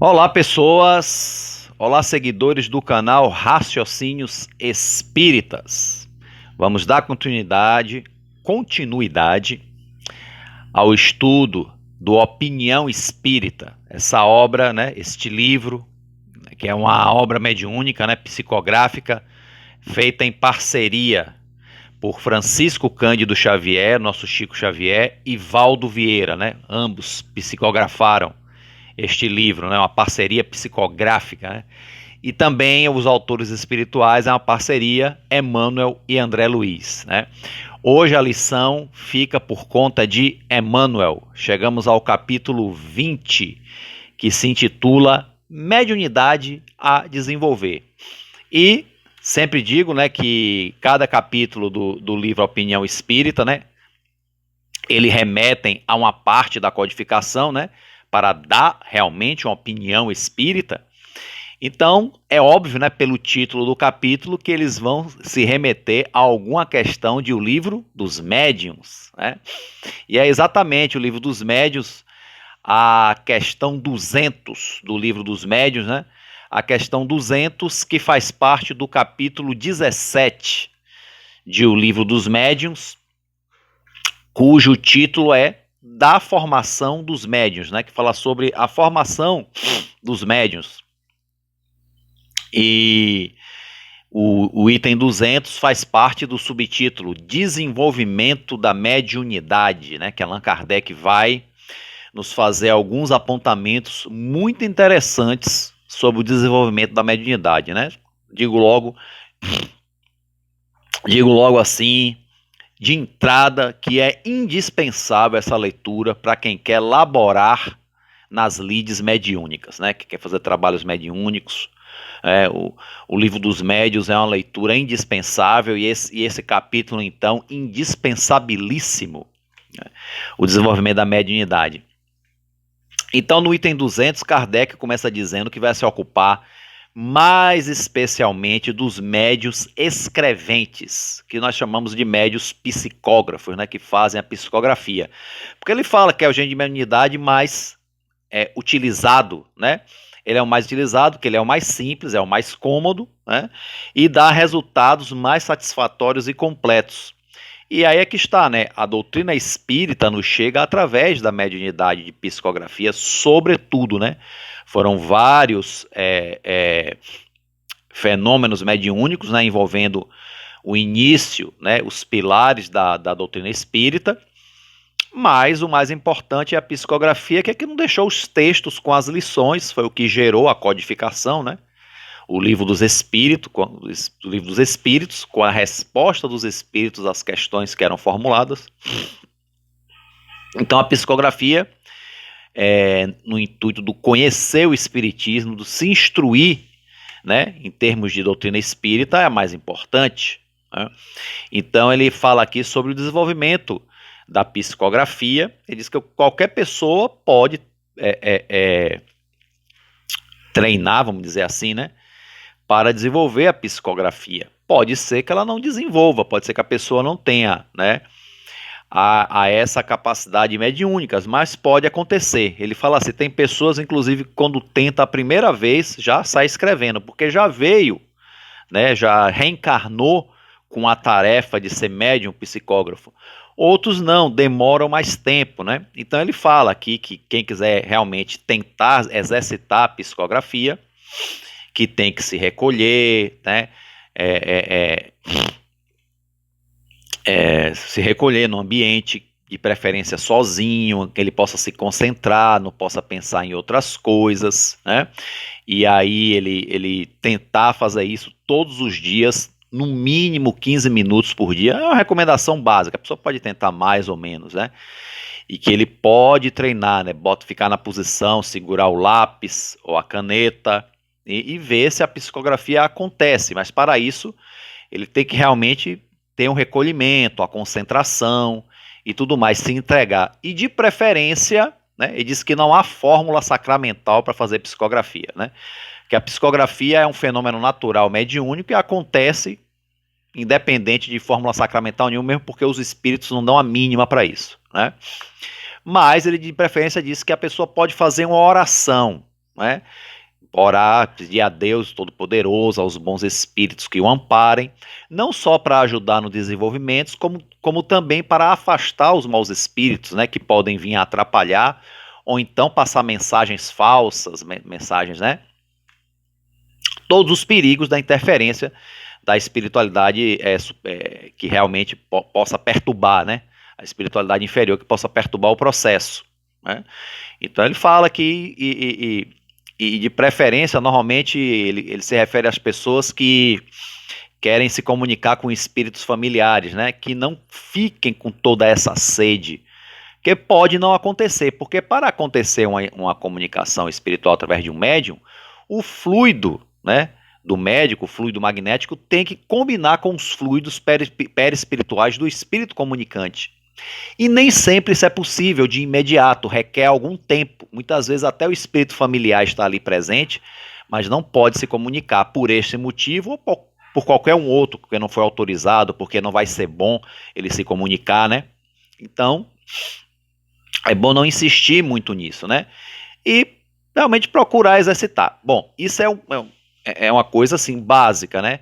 Olá, pessoas! Olá, seguidores do canal Raciocínios Espíritas. Vamos dar continuidade ao estudo do Opinião Espírita. Essa obra, este livro, que é uma obra mediúnica, psicográfica, feita em parceria por Francisco Cândido Xavier, nosso Chico Xavier, e Valdo Vieira, ambos psicografaram este livro, uma parceria psicográfica, e também os autores espirituais, é uma parceria Emmanuel e André Luiz. Hoje a lição fica por conta de Emmanuel. Chegamos ao capítulo 20, que se intitula Mediunidade a Desenvolver. E sempre digo que cada capítulo do livro Opinião Espírita, ele remetem a uma parte da codificação, para dar realmente uma opinião espírita. Então, é óbvio, pelo título do capítulo, que eles vão se remeter a alguma questão de O Livro dos Médiuns. E é exatamente o Livro dos Médiuns, a questão 200 do Livro dos Médiuns, a questão 200, que faz parte do capítulo 17 de O Livro dos Médiuns, cujo título é da formação dos médiuns, que fala sobre a formação dos médiuns. E o item 200 faz parte do subtítulo Desenvolvimento da Mediunidade, que Allan Kardec vai nos fazer alguns apontamentos muito interessantes sobre o desenvolvimento da mediunidade. Digo logo assim, de entrada, que é indispensável essa leitura para quem quer laborar nas lides mediúnicas, que quer fazer trabalhos mediúnicos. O Livro dos Médiuns é uma leitura indispensável, e esse capítulo, então, indispensabilíssimo, o desenvolvimento da mediunidade. Então, no item 200, Kardec começa dizendo que vai se ocupar mais especialmente dos médiuns escreventes, que nós chamamos de médiuns psicógrafos, que fazem a psicografia. Porque ele fala que é o gênero de mediunidade mais utilizado, ele é o mais utilizado, porque ele é o mais simples, é o mais cômodo, e dá resultados mais satisfatórios e completos. E aí é que está, a doutrina espírita nos chega através da mediunidade de psicografia, sobretudo, Foram vários fenômenos mediúnicos, envolvendo o início, os pilares da doutrina espírita, mas o mais importante é a psicografia, que é que não deixou os textos com as lições, foi o que gerou a codificação, o livro dos espíritos, com a resposta dos espíritos às questões que eram formuladas. Então a psicografia, no intuito do conhecer o espiritismo, do se instruir, em termos de doutrina espírita, é a mais importante. Então ele fala aqui sobre o desenvolvimento da psicografia. Ele diz que qualquer pessoa pode treinar, vamos dizer assim, para desenvolver a psicografia. Pode ser que ela não desenvolva, pode ser que a pessoa não tenha, a essa capacidade mediúnica, mas pode acontecer. Ele fala assim, tem pessoas, inclusive, quando tenta a primeira vez, já sai escrevendo, porque já veio, já reencarnou com a tarefa de ser médium psicógrafo. Outros não, demoram mais tempo, Então ele fala aqui que quem quiser realmente tentar exercitar a psicografia, que tem que se recolher, se recolher no ambiente, de preferência sozinho, que ele possa se concentrar, não possa pensar em outras coisas, E aí ele tentar fazer isso todos os dias, no mínimo 15 minutos por dia, é uma recomendação básica, a pessoa pode tentar mais ou menos, E que ele pode treinar, ficar na posição, segurar o lápis ou a caneta, e ver se a psicografia acontece, mas para isso ele tem que realmente ter um recolhimento, a concentração e tudo mais, se entregar. E de preferência, ele diz que não há fórmula sacramental para fazer psicografia, que a psicografia é um fenômeno natural mediúnico e acontece independente de fórmula sacramental nenhuma, mesmo porque os espíritos não dão a mínima para isso. Mas ele de preferência diz que a pessoa pode fazer uma oração, né? Orar, pedir a Deus Todo-Poderoso, aos bons espíritos que o amparem, não só para ajudar no desenvolvimento, como também para afastar os maus espíritos, né, que podem vir a atrapalhar, ou então passar mensagens falsas, mensagens, né? Todos os perigos da interferência da espiritualidade que realmente possa perturbar, né? A espiritualidade inferior que possa perturbar o processo, né? Então ele fala que e de preferência, normalmente, ele se refere às pessoas que querem se comunicar com espíritos familiares, né? Que não fiquem com toda essa sede, que pode não acontecer, porque para acontecer uma comunicação espiritual através de um médium, o fluido, né, do médico, o fluido magnético, tem que combinar com os fluidos perispirituais do espírito comunicante. E nem sempre isso é possível de imediato, requer algum tempo. Muitas vezes até o espírito familiar está ali presente, mas não pode se comunicar por este motivo ou por qualquer um outro, porque não foi autorizado, porque não vai ser bom ele se comunicar, né? Então, é bom não insistir muito nisso, né? E realmente procurar exercitar. Bom, isso é uma coisa assim básica, né?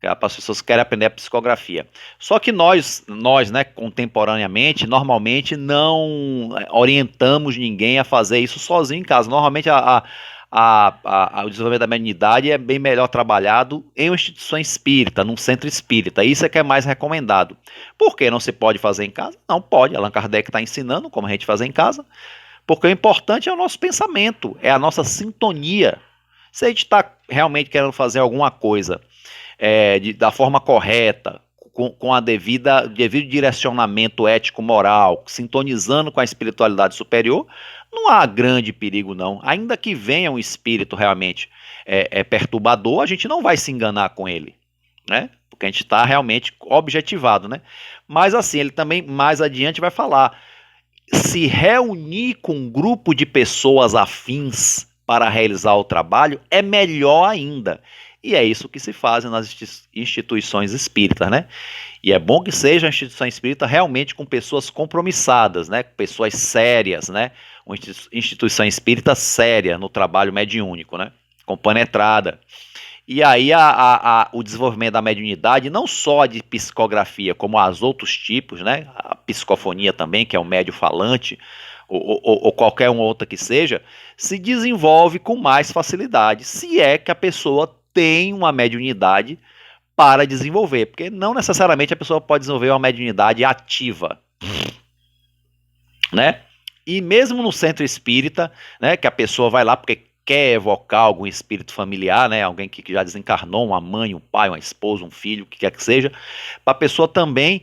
Para as pessoas que querem aprender a psicografia. Só que nós, né, contemporaneamente, normalmente não orientamos ninguém a fazer isso sozinho em casa. Normalmente o desenvolvimento da mediunidade é bem melhor trabalhado em uma instituição espírita, num centro espírita. Isso é que é mais recomendado. Por que não se pode fazer em casa? Não pode. Allan Kardec está ensinando como a gente fazer em casa. Porque o importante é o nosso pensamento, é a nossa sintonia. Se a gente está realmente querendo fazer alguma coisa da forma correta, com a devido direcionamento ético-moral, sintonizando com a espiritualidade superior, não há grande perigo não. Ainda que venha um espírito realmente perturbador, a gente não vai se enganar com ele, né? Porque a gente está realmente objetivado, né? Mas assim, ele também mais adiante vai falar, se reunir com um grupo de pessoas afins para realizar o trabalho é melhor ainda. E é isso que se faz nas instituições espíritas, né? E é bom que seja a instituição espírita realmente com pessoas compromissadas, né? Pessoas sérias, né? Uma instituição espírita séria no trabalho mediúnico, né? Compenetrada. E aí o desenvolvimento da mediunidade, não só de psicografia, como os outros tipos, né? A psicofonia também, que é o médio falante, ou qualquer outra que seja, se desenvolve com mais facilidade, se é que a pessoa tem uma mediunidade para desenvolver, porque não necessariamente a pessoa pode desenvolver uma mediunidade ativa, né? E mesmo no centro espírita, né, que a pessoa vai lá porque quer evocar algum espírito familiar, né, alguém que já desencarnou, uma mãe, um pai, uma esposa, um filho, o que quer que seja, para a pessoa também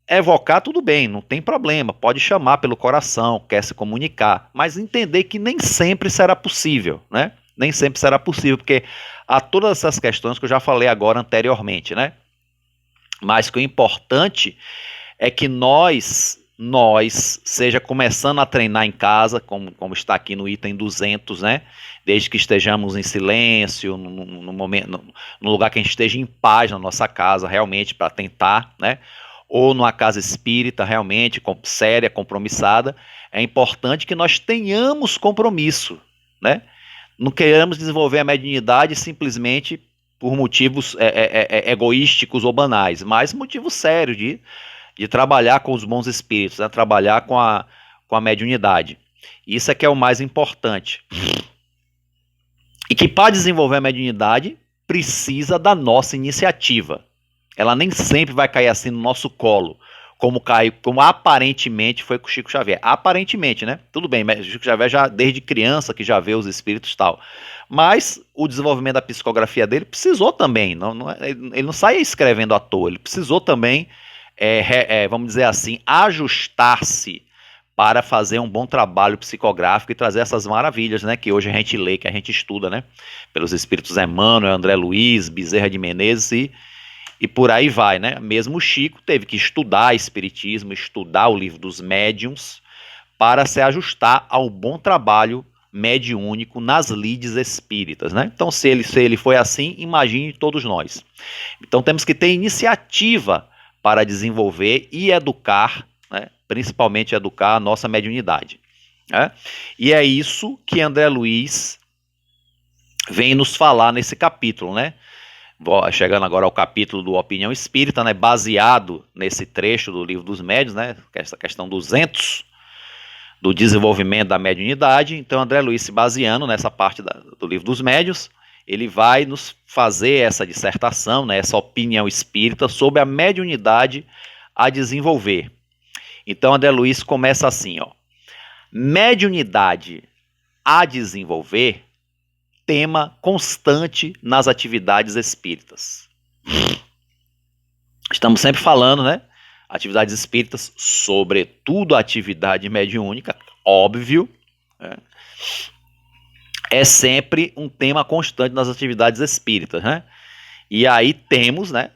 evocar, tudo bem, não tem problema, pode chamar pelo coração, quer se comunicar, mas entender que nem sempre será possível, né? Nem sempre será possível, porque há todas essas questões que eu já falei agora anteriormente, né? Mas que o importante é que nós, seja começando a treinar em casa, como está aqui no item 200, né? Desde que estejamos em silêncio, no momento, no lugar que a gente esteja em paz na nossa casa, realmente, para tentar, né? Ou numa casa espírita, realmente, séria, compromissada, é importante que nós tenhamos compromisso, né? Não queremos desenvolver a mediunidade simplesmente por motivos egoísticos ou banais, mas motivos sérios de trabalhar com os bons espíritos, né? Trabalhar com a mediunidade. Isso é que é o mais importante. E que para desenvolver a mediunidade precisa da nossa iniciativa. Ela nem sempre vai cair assim no nosso colo, como aparentemente foi com o Chico Xavier. Aparentemente, né? Tudo bem, mas o Chico Xavier já desde criança que já vê os espíritos e tal. Mas o desenvolvimento da psicografia dele precisou também. Ele não sai escrevendo à toa, ele precisou também, vamos dizer assim, ajustar-se para fazer um bom trabalho psicográfico e trazer essas maravilhas, né, que hoje a gente lê, que a gente estuda, né, pelos espíritos Emmanuel, André Luiz, Bezerra de Menezes e por aí vai, né? Mesmo o Chico teve que estudar espiritismo, estudar o livro dos médiuns para se ajustar ao bom trabalho mediúnico nas lides espíritas, né? Então, se ele foi assim, imagine todos nós. Então, temos que ter iniciativa para desenvolver e educar, né? Principalmente educar a nossa mediunidade, né? E é isso que André Luiz vem nos falar nesse capítulo, né? Chegando agora ao capítulo do Opinião Espírita, né? Baseado nesse trecho do Livro dos Médiuns, né? Essa questão 200 do desenvolvimento da mediunidade. Então, André Luiz, se baseando nessa parte do Livro dos Médiuns, ele vai nos fazer essa dissertação, né? Essa opinião espírita sobre a mediunidade a desenvolver. Então, André Luiz começa assim, ó. Mediunidade a desenvolver, tema constante nas atividades espíritas. Estamos sempre falando, né? Atividades espíritas, sobretudo a atividade mediúnica, óbvio, né? É sempre um tema constante nas atividades espíritas, né? E aí temos, né,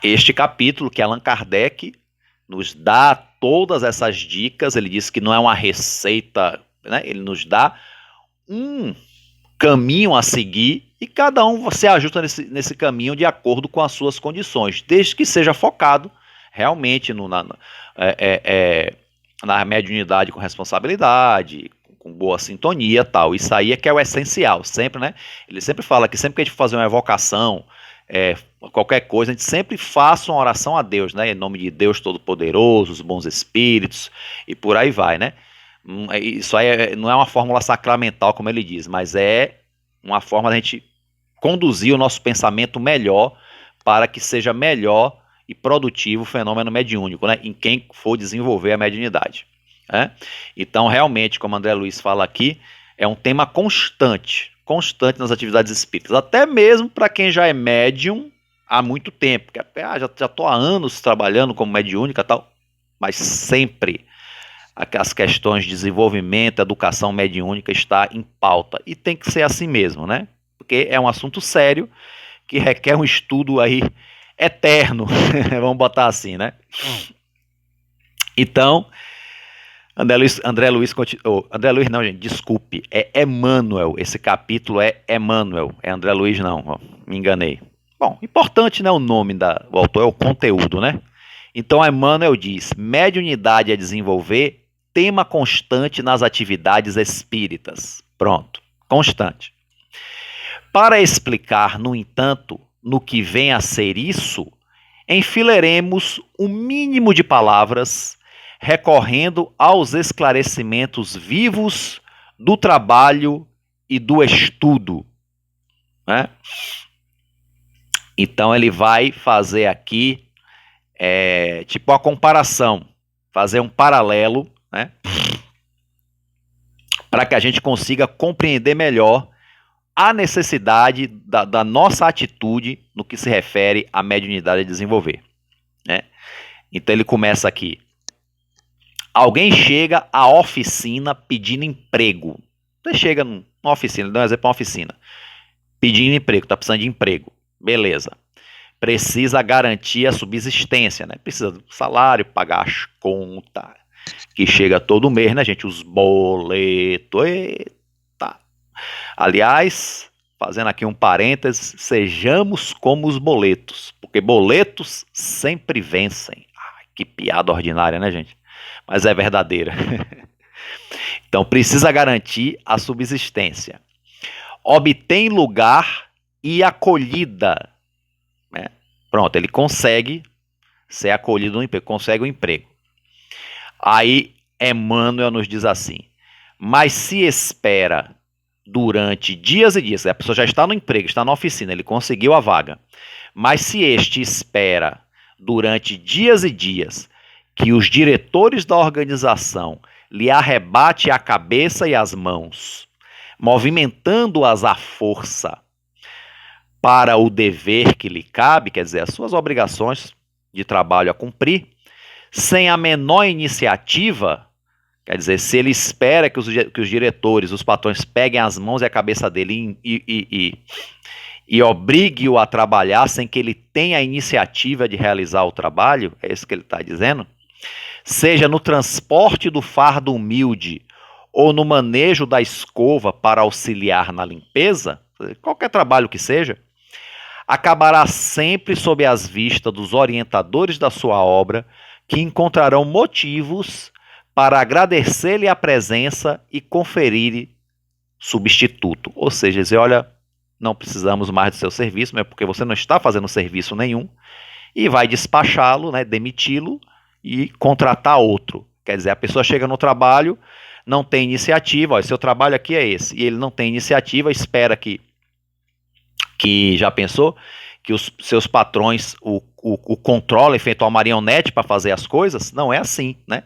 este capítulo que Allan Kardec nos dá todas essas dicas. Ele diz que não é uma receita, né? Ele nos dá um caminho a seguir e cada um se ajusta nesse caminho de acordo com as suas condições, desde que seja focado realmente na mediunidade com responsabilidade, com boa sintonia, tal. Isso aí é que é o essencial, sempre, né? Ele sempre fala que sempre que a gente for fazer uma evocação, qualquer coisa, a gente sempre faça uma oração a Deus, né? Em nome de Deus Todo-Poderoso, os bons espíritos e por aí vai, né? Isso aí não é uma fórmula sacramental, como ele diz, mas é uma forma de a gente conduzir o nosso pensamento melhor para que seja melhor e produtivo o fenômeno mediúnico, né? Em quem for desenvolver a mediunidade, né? Então, realmente, como André Luiz fala aqui, é um tema constante nas atividades espíritas, até mesmo para quem já é médium há muito tempo, que já estou há anos trabalhando como mediúnica e tal, mas sempre as questões de desenvolvimento, educação mediúnica está em pauta, e tem que ser assim mesmo, né? Porque é um assunto sério que requer um estudo aí eterno, vamos botar assim, né? Então, André Luiz não, gente, desculpe, é Emmanuel, esse capítulo é Emmanuel, é André Luiz não, ó, me enganei. Bom, importante, né, o nome do autor é o conteúdo, né? Então, Emmanuel diz, mediunidade a desenvolver, tema constante nas atividades espíritas. Pronto, constante. Para explicar, no entanto, no que vem a ser isso, enfileiremos o mínimo de palavras, recorrendo aos esclarecimentos vivos do trabalho e do estudo, né? Então ele vai fazer aqui tipo a comparação, fazer um paralelo, né? Para que a gente consiga compreender melhor a necessidade da nossa atitude no que se refere à mediunidade a desenvolver, né? Então ele começa aqui. Alguém chega à oficina pedindo emprego. Você chega numa oficina, dá um exemplo, uma oficina, pedindo emprego, está precisando de emprego. Beleza. Precisa garantir a subsistência, né? Precisa do salário, pagar as contas, que chega todo mês, né, gente? Os boletos. Eita. Aliás, fazendo aqui um parênteses, sejamos como os boletos, porque boletos sempre vencem. Ai, que piada ordinária, né, gente? Mas é verdadeira. Então, precisa garantir a subsistência. Obtém lugar e acolhida, né? Pronto, ele consegue ser acolhido no emprego, consegue um emprego. Aí, Emmanuel nos diz assim, mas se espera durante dias e dias, a pessoa já está no emprego, está na oficina, ele conseguiu a vaga, mas se este espera durante dias e dias que os diretores da organização lhe arrebate a cabeça e as mãos, movimentando-as à força para o dever que lhe cabe, quer dizer, as suas obrigações de trabalho a cumprir, sem a menor iniciativa, quer dizer, se ele espera que os diretores, os patrões peguem as mãos e a cabeça dele e obrigue-o a trabalhar sem que ele tenha a iniciativa de realizar o trabalho, é isso que ele está dizendo, seja no transporte do fardo humilde ou no manejo da escova para auxiliar na limpeza, qualquer trabalho que seja, acabará sempre sob as vistas dos orientadores da sua obra, que encontrarão motivos para agradecer-lhe a presença e conferir substituto. Ou seja, dizer, olha, não precisamos mais do seu serviço, mas porque você não está fazendo serviço nenhum, e vai despachá-lo, né, demiti-lo e contratar outro. Quer dizer, a pessoa chega no trabalho, não tem iniciativa, olha, seu trabalho aqui é esse, e ele não tem iniciativa, espera que já pensou, que os seus patrões o controlem, feito uma marionete para fazer as coisas? Não é assim, né?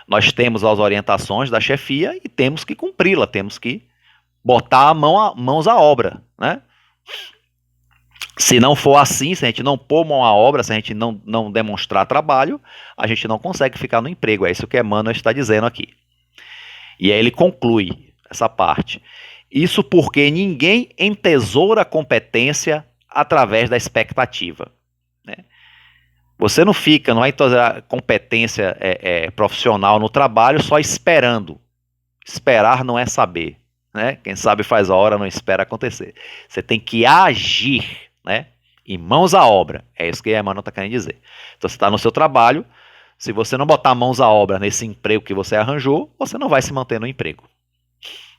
Nós temos as orientações da chefia e temos que cumpri-la, temos que botar mãos à obra, né? Se não for assim, se a gente não pôr mão à obra, se a gente não demonstrar trabalho, a gente não consegue ficar no emprego. É isso que Emmanuel está dizendo aqui. E aí ele conclui essa parte. Isso porque ninguém entesoura a competência através da expectativa, né? Você não vai entesourar competência profissional no trabalho só esperando. Esperar não é saber, né? Quem sabe faz a hora, não espera acontecer. Você tem que agir, né? E mãos à obra. É isso que a Emmanuel está querendo dizer. Então você está no seu trabalho, se você não botar mãos à obra nesse emprego que você arranjou, você não vai se manter no emprego,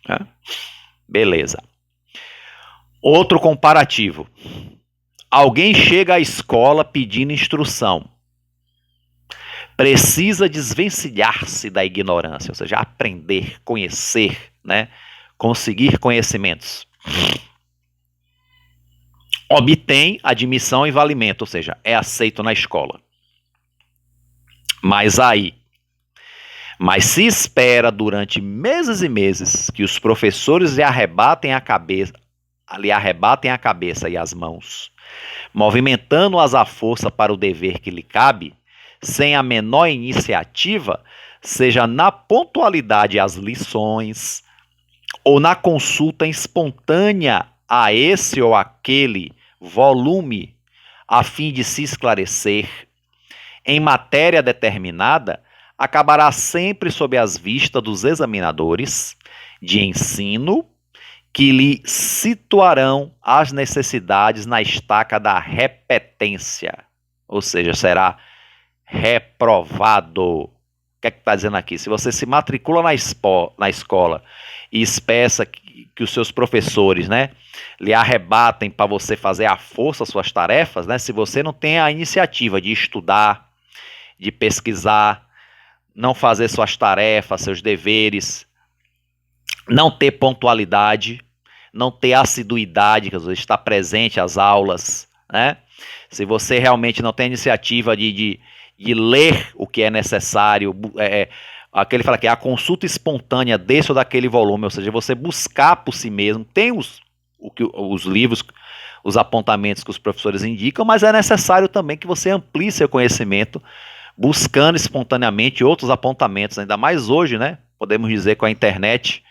né? Beleza. Outro comparativo. Alguém chega à escola pedindo instrução. Precisa desvencilhar-se da ignorância, ou seja, aprender, conhecer, né? Conseguir conhecimentos. Obtém admissão e valimento, ou seja, é aceito na escola. Mas se espera durante meses e meses que os professores lhe arrebatem a cabeça e as mãos, movimentando-as à força para o dever que lhe cabe, sem a menor iniciativa, seja na pontualidade às lições, ou na consulta espontânea a esse ou aquele volume, a fim de se esclarecer, em matéria determinada, acabará sempre sob as vistas dos examinadores de ensino, que lhe situarão as necessidades na estaca da repetência, ou seja, será reprovado. O que é que está dizendo aqui? Se você se matricula na escola e espera que os seus professores, né, lhe arrebatem para você fazer à força as suas tarefas, né, se você não tem a iniciativa de estudar, de pesquisar, não fazer suas tarefas, seus deveres, não ter pontualidade, não ter assiduidade, quer dizer, estar presente às aulas, né? Se você realmente não tem a iniciativa de ler o que é necessário, aquele fala que é a consulta espontânea desse ou daquele volume, ou seja, você buscar por si mesmo, tem os livros, os apontamentos que os professores indicam, mas é necessário também que você amplie seu conhecimento, buscando espontaneamente outros apontamentos, ainda mais hoje, né? Podemos dizer com a internet,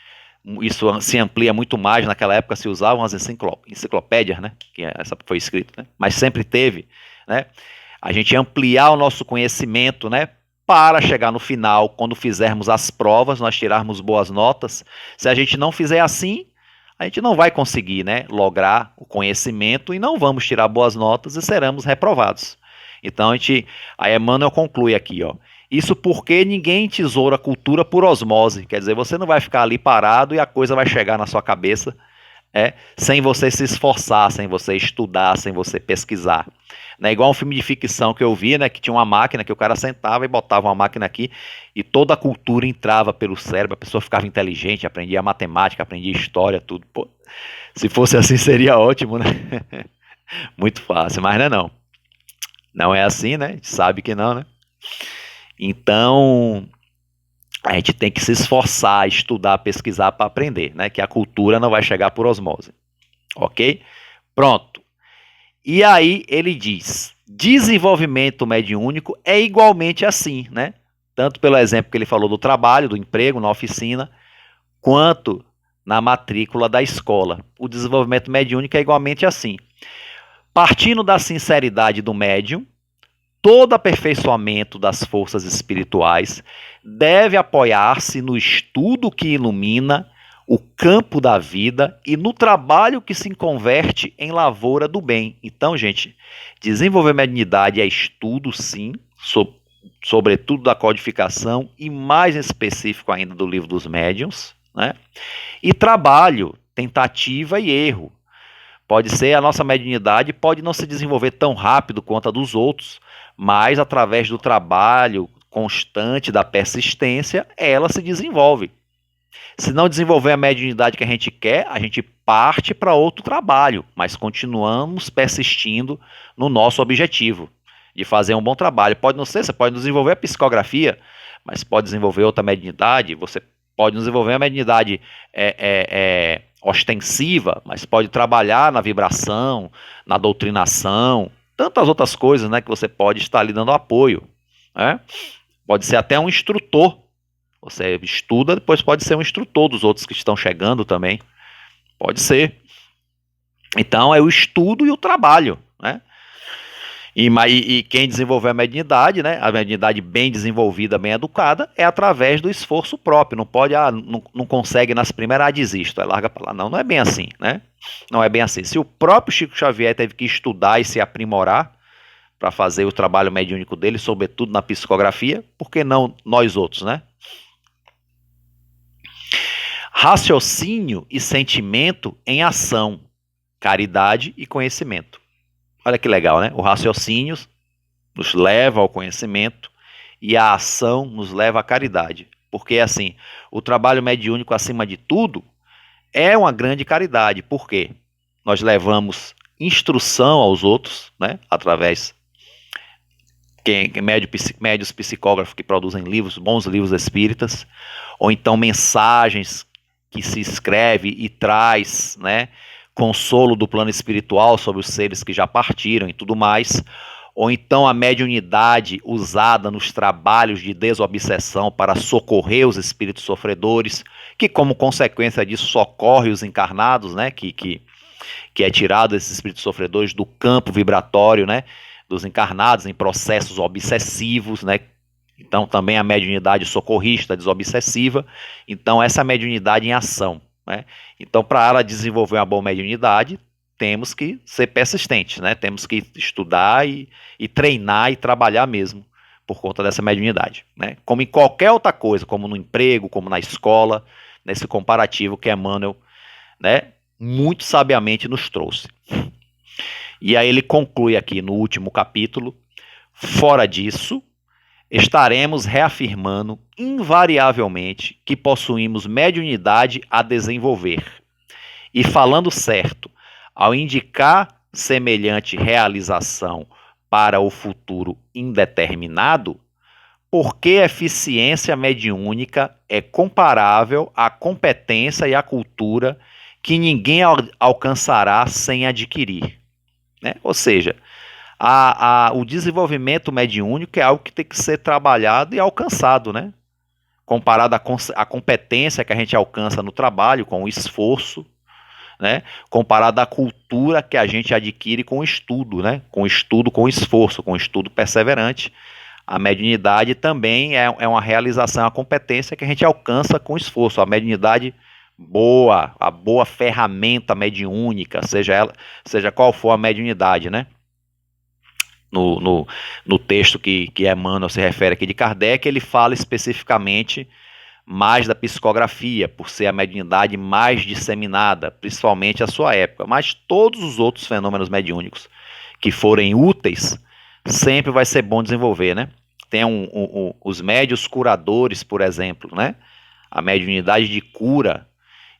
isso se amplia muito mais. Naquela época se usavam as enciclopédias, né? Que essa foi escrita, né? Mas sempre teve, né? A gente ampliar o nosso conhecimento, né? Para chegar no final, quando fizermos as provas, nós tirarmos boas notas. Se a gente não fizer assim, a gente não vai conseguir, né, lograr o conhecimento e não vamos tirar boas notas e seremos reprovados. Então a Emmanuel conclui aqui, ó. Isso porque ninguém tesoura a cultura por osmose. Quer dizer, você não vai ficar ali parado e a coisa vai chegar na sua cabeça, sem você se esforçar, sem você estudar, sem você pesquisar. Não é igual um filme de ficção que eu vi, né, que tinha uma máquina que o cara sentava e botava uma máquina aqui e toda a cultura entrava pelo cérebro, a pessoa ficava inteligente, aprendia matemática, aprendia história, tudo. Pô, se fosse assim seria ótimo, né? Muito fácil, mas não é não. Não é assim, né? A gente sabe que não, né? Então, a gente tem que se esforçar, estudar, pesquisar para aprender, né? Que a cultura não vai chegar por osmose. Ok? Pronto. E aí ele diz, desenvolvimento mediúnico é igualmente assim, né? Tanto pelo exemplo que ele falou do trabalho, do emprego, na oficina, quanto na matrícula da escola. O desenvolvimento mediúnico é igualmente assim. Partindo da sinceridade do médium, todo aperfeiçoamento das forças espirituais deve apoiar-se no estudo que ilumina o campo da vida e no trabalho que se converte em lavoura do bem. Então, gente, desenvolver mediunidade é estudo, sim, sobretudo da codificação e mais específico ainda do Livro dos Médiuns, né? E trabalho, tentativa e erro. Pode ser, a nossa mediunidade pode não se desenvolver tão rápido quanto a dos outros, mas através do trabalho constante, da persistência, ela se desenvolve. Se não desenvolver a mediunidade que a gente quer, a gente parte para outro trabalho, mas continuamos persistindo no nosso objetivo de fazer um bom trabalho. Pode não ser, você pode desenvolver a psicografia, mas pode desenvolver outra mediunidade, você pode desenvolver a mediunidade ostensiva, mas pode trabalhar na vibração, na doutrinação, tantas outras coisas, né, que você pode estar lhe dando apoio, né? Pode ser até um instrutor. Você estuda, depois pode ser um instrutor dos outros que estão chegando também. Pode ser. Então é o estudo e o trabalho, né? E quem desenvolver a mediunidade, né, a mediunidade bem desenvolvida, bem educada, é através do esforço próprio. Não pode, não consegue nas primeiras, desisto, larga para lá. Não, não é bem assim, né? Não é bem assim. Se o próprio Chico Xavier teve que estudar e se aprimorar para fazer o trabalho mediúnico dele, sobretudo na psicografia, por que não nós outros, né? Raciocínio e sentimento em ação, caridade e conhecimento. Olha que legal, né? O raciocínio nos leva ao conhecimento e a ação nos leva à caridade. Porque, assim, o trabalho mediúnico, acima de tudo, é uma grande caridade. Por quê? Nós levamos instrução aos outros, né? Através médios psicógrafos que produzem livros, bons livros espíritas, ou então mensagens que se escreve e traz, né, consolo do plano espiritual sobre os seres que já partiram e tudo mais, ou então a mediunidade usada nos trabalhos de desobsessão para socorrer os espíritos sofredores, que como consequência disso socorre os encarnados, né, que é tirado esses espíritos sofredores do campo vibratório, né, dos encarnados em processos obsessivos, né? Então também a mediunidade socorrista, desobsessiva. Então essa mediunidade em ação, né? Então para ela desenvolver uma boa mediunidade, temos que ser persistentes, né? Temos que estudar e treinar e trabalhar mesmo por conta dessa mediunidade, né? Como em qualquer outra coisa, como no emprego, como na escola, nesse comparativo que Emmanuel, né, muito sabiamente nos trouxe. E aí ele conclui aqui no último capítulo: fora disso, estaremos reafirmando invariavelmente que possuímos mediunidade a desenvolver. E falando certo, ao indicar semelhante realização para o futuro indeterminado, porque a eficiência mediúnica é comparável à competência e à cultura que ninguém alcançará sem adquirir. Né? Ou seja, o desenvolvimento mediúnico é algo que tem que ser trabalhado e alcançado, né? Comparado à competência que a gente alcança no trabalho, com o esforço, né? Comparado à cultura que a gente adquire com o estudo, né? Com o estudo, com o esforço, com o estudo perseverante. A mediunidade também é uma realização, uma competência que a gente alcança com esforço. A mediunidade boa, a boa ferramenta mediúnica, seja qual for a mediunidade, né? No texto que Emmanuel se refere aqui de Kardec, ele fala especificamente mais da psicografia, por ser a mediunidade mais disseminada, principalmente à sua época. Mas todos os outros fenômenos mediúnicos que forem úteis, sempre vai ser bom desenvolver, né? Tem os médios curadores, por exemplo, né? A mediunidade de cura.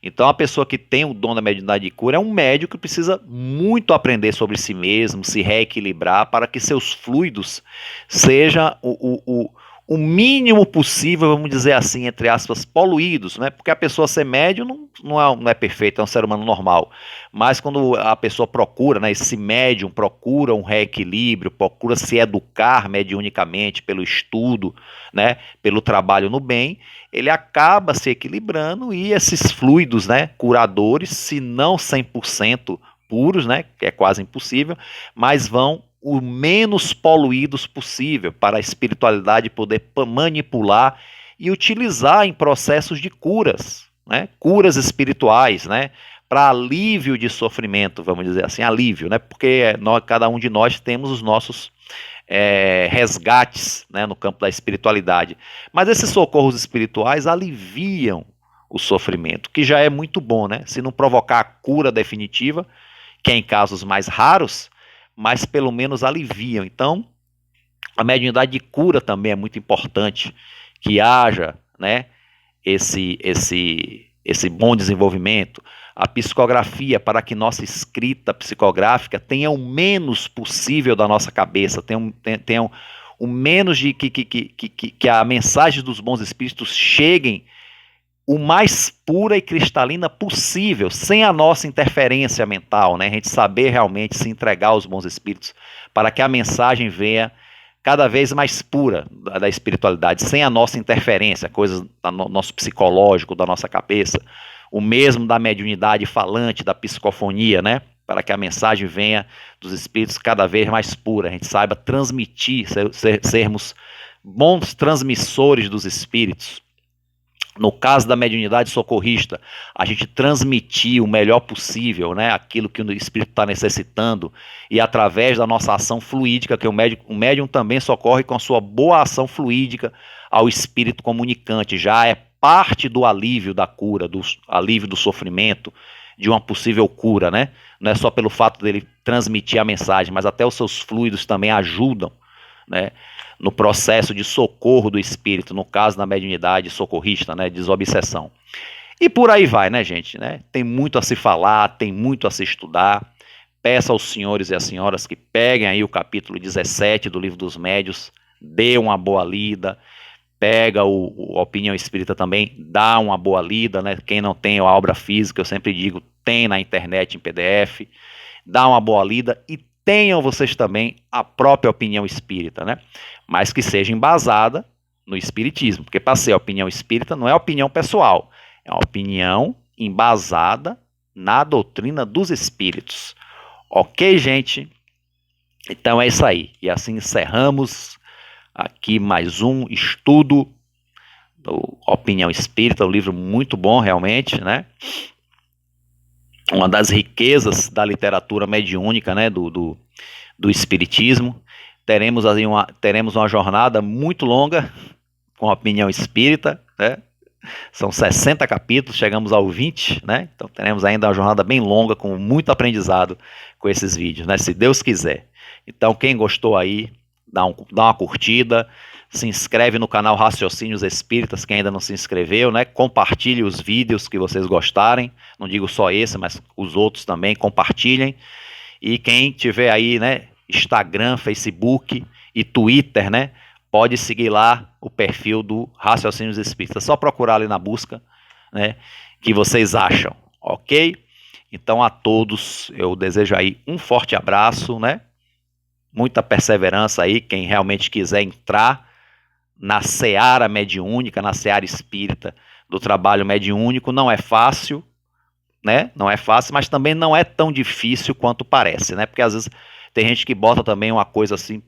Então a pessoa que tem o dom da mediunidade de cura é um médium que precisa muito aprender sobre si mesmo, se reequilibrar para que seus fluidos sejam o mínimo possível, vamos dizer assim, entre aspas, poluídos, né? Porque a pessoa ser médium não é perfeita, é um ser humano normal. Mas quando a pessoa procura, né, esse médium procura um reequilíbrio, procura se educar mediunicamente pelo estudo, né, pelo trabalho no bem, ele acaba se equilibrando e esses fluidos, né, curadores, se não 100% puros, né, que é quase impossível, mas vão o menos poluídos possível para a espiritualidade poder manipular e utilizar em processos de curas, né, curas espirituais, né, para alívio de sofrimento, vamos dizer assim, alívio, né, porque cada um de nós temos os nossos resgates, né, no campo da espiritualidade. Mas esses socorros espirituais aliviam o sofrimento, que já é muito bom, né? Se não provocar a cura definitiva, que é em casos mais raros, mas pelo menos aliviam. Então, a mediunidade de cura também é muito importante, que haja, né, esse bom desenvolvimento. A psicografia, para que nossa escrita psicográfica tenha o menos possível da nossa cabeça, tenha o menos de que a mensagem dos bons espíritos cheguem o mais pura e cristalina possível, sem a nossa interferência mental, né? A gente saber realmente se entregar aos bons espíritos, para que a mensagem venha cada vez mais pura da espiritualidade, sem a nossa interferência, coisas do nosso psicológico, da nossa cabeça. O mesmo da mediunidade falante, da psicofonia, né? Para que a mensagem venha dos espíritos cada vez mais pura, a gente saiba transmitir, sermos bons transmissores dos espíritos. No caso da mediunidade socorrista, a gente transmitir o melhor possível, né, aquilo que o espírito está necessitando, e através da nossa ação fluídica, que o médium também socorre com a sua boa ação fluídica ao espírito comunicante, já é parte do alívio da cura, do alívio do sofrimento, de uma possível cura, né? Não é só pelo fato dele transmitir a mensagem, mas até os seus fluidos também ajudam, né, no processo de socorro do espírito, no caso da mediunidade socorrista, né, desobsessão. E por aí vai, né, gente? Né? Tem muito a se falar, tem muito a se estudar. Peço aos senhores e às senhoras que peguem aí o capítulo 17 do Livro dos Médiuns, dê uma boa lida, pega a Opinião Espírita também, dá uma boa lida, né? Quem não tem a obra física, eu sempre digo, tem na internet em PDF, dá uma boa lida e tenham vocês também a própria opinião espírita, né? Mas que seja embasada no espiritismo, porque para ser opinião espírita não é opinião pessoal, é uma opinião embasada na doutrina dos espíritos. Ok, gente? Então é isso aí. E assim encerramos aqui mais um estudo do Opinião Espírita, um livro muito bom realmente, né? Uma das riquezas da literatura mediúnica, né, do espiritismo. Teremos uma jornada muito longa com a Opinião Espírita, né? São 60 capítulos, chegamos ao 20, né? Então teremos ainda uma jornada bem longa, com muito aprendizado com esses vídeos, né? Se Deus quiser. Então quem gostou aí, dá uma curtida, se inscreve no canal Raciocínios Espíritas, quem ainda não se inscreveu, né? Compartilhe os vídeos que vocês gostarem, não digo só esse, mas os outros também, compartilhem. E quem tiver aí, né, Instagram, Facebook e Twitter, né, pode seguir lá o perfil do Raciocínios Espíritas, só procurar ali na busca, né, que vocês acham, ok? Então a todos eu desejo aí um forte abraço, né? Muita perseverança aí, quem realmente quiser entrar na seara mediúnica, na seara espírita do trabalho mediúnico, não é fácil, né? Não é fácil, mas também não é tão difícil quanto parece, né? Porque às vezes tem gente que bota também uma coisa assim,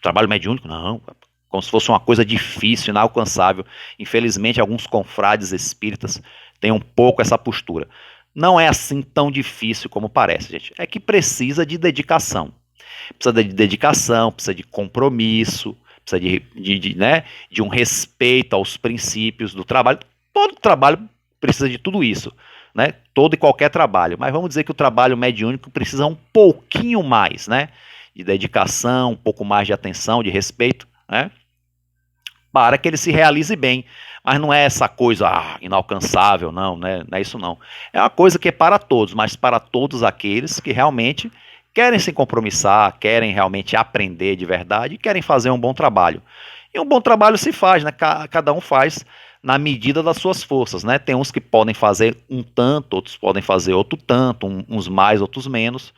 trabalho mediúnico, não, como se fosse uma coisa difícil, inalcançável. Infelizmente, alguns confrades espíritas têm um pouco essa postura. Não é assim tão difícil como parece, gente. É que precisa de dedicação. Precisa de dedicação, precisa de compromisso, precisa né, de um respeito aos princípios do trabalho. Todo trabalho precisa de tudo isso, né? Todo e qualquer trabalho. Mas vamos dizer que o trabalho mediúnico precisa um pouquinho mais, né, de dedicação, um pouco mais de atenção, de respeito, né, para que ele se realize bem. Mas não é essa coisa inalcançável, não, né? Não é isso não. É uma coisa que é para todos, mas para todos aqueles que realmente querem se compromissar, querem realmente aprender de verdade, querem fazer um bom trabalho. E um bom trabalho se faz, né? Cada um faz na medida das suas forças, né? Tem uns que podem fazer um tanto, outros podem fazer outro tanto, uns mais, outros menos.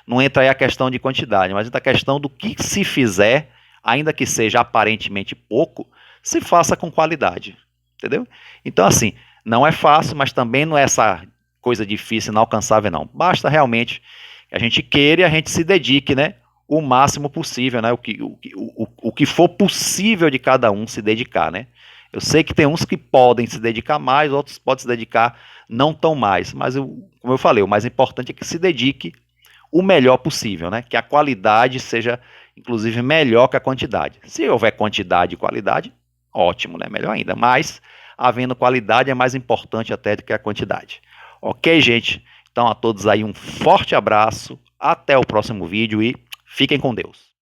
Não entra aí a questão de quantidade, mas entra a questão do que se fizer, ainda que seja aparentemente pouco, se faça com qualidade, entendeu? Então, assim, não é fácil, mas também não é essa coisa difícil, inalcançável, não. Basta realmente que a gente queira e a gente se dedique, né, o máximo possível, né, o que for possível de cada um se dedicar, né. Eu sei que tem uns que podem se dedicar mais, outros podem se dedicar não tão mais, mas como eu falei, o mais importante é que se dedique o melhor possível, né, que a qualidade seja, inclusive, melhor que a quantidade. Se houver quantidade e qualidade, ótimo, né? Melhor ainda. Mas, havendo qualidade, é mais importante até do que a quantidade. Ok, gente? Então, a todos aí um forte abraço, até o próximo vídeo e fiquem com Deus.